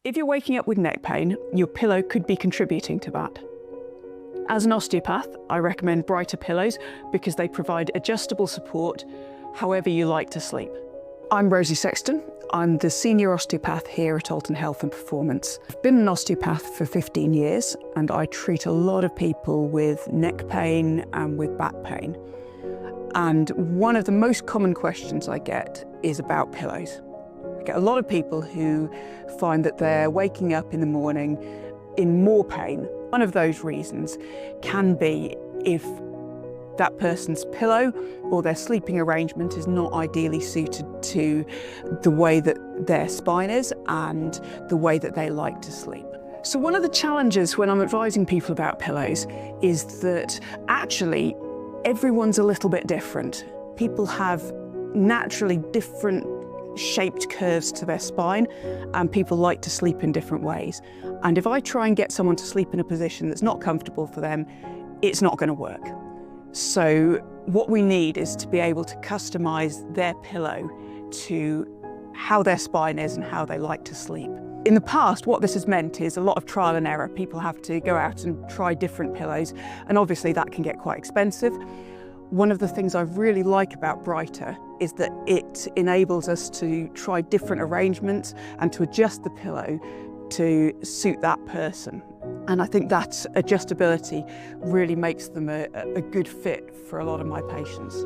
If you're waking up with neck pain, your pillow could be contributing to that. As an osteopath, I recommend Brightr pillows because they provide adjustable support however you like to sleep. I'm Rosi Sexton. I'm the senior osteopath here at Alton Health and Performance. I've been an osteopath for 15 years and I treat a lot of people with neck pain and with back pain. And one of the most common questions I get is about pillows. I get a lot of people who find that they're waking up in the morning in more pain. One of those reasons can be if that person's pillow or their sleeping arrangement is not ideally suited to the way that their spine is and the way that they like to sleep. So one of the challenges when I'm advising people about pillows is that actually everyone's a little bit different. People have naturally different shaped curves to their spine and people like to sleep in different ways. And if I try and get someone to sleep in a position that's not comfortable for them, it's not going to work. So what we need is to be able to customize their pillow to how their spine is and how they like to sleep. In the past, what this has meant is a lot of trial and error. People have to go out and try different pillows, and obviously that can get quite expensive. One of the things I really like about Brightr is that it enables us to try different arrangements and to adjust the pillow to suit that person. And I think that adjustability really makes them a good fit for a lot of my patients.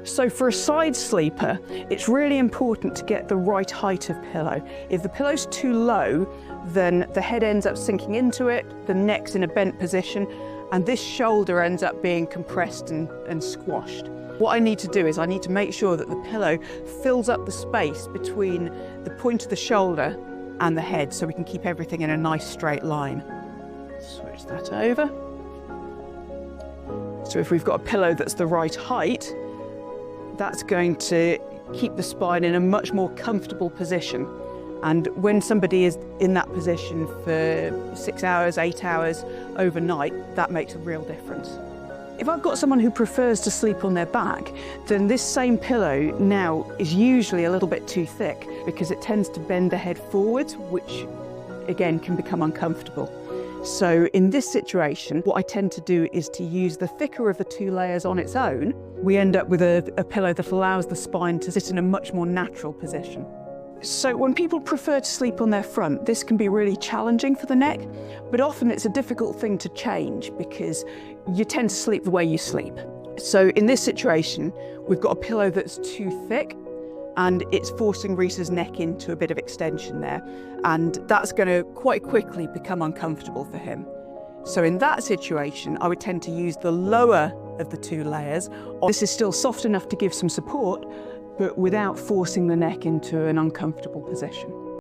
So for a side sleeper, it's really important to get the right height of pillow. If the pillow's too low, then the head ends up sinking into it, the neck's in a bent position, and this shoulder ends up being compressed and squashed. What I need to do is I need to make sure that the pillow fills up the space between the point of the shoulder and the head so we can keep everything in a nice straight line. Switch that over. So if we've got a pillow that's the right height, that's going to keep the spine in a much more comfortable position. And when somebody is in that position for 6 hours, 8 hours overnight, that makes a real difference. If I've got someone who prefers to sleep on their back, then this same pillow now is usually a little bit too thick because it tends to bend the head forwards, which again can become uncomfortable. So in this situation, what I tend to do is to use the thicker of the two layers on its own. We end up with a pillow that allows the spine to sit in a much more natural position. So when people prefer to sleep on their front, this can be really challenging for the neck, but often it's a difficult thing to change because you tend to sleep the way you sleep. So in this situation, we've got a pillow that's too thick and it's forcing Risa's neck into a bit of extension there. And that's going to quite quickly become uncomfortable for him. So in that situation, I would tend to use the lower of the two layers. This is still soft enough to give some support, but without forcing the neck into an uncomfortable position.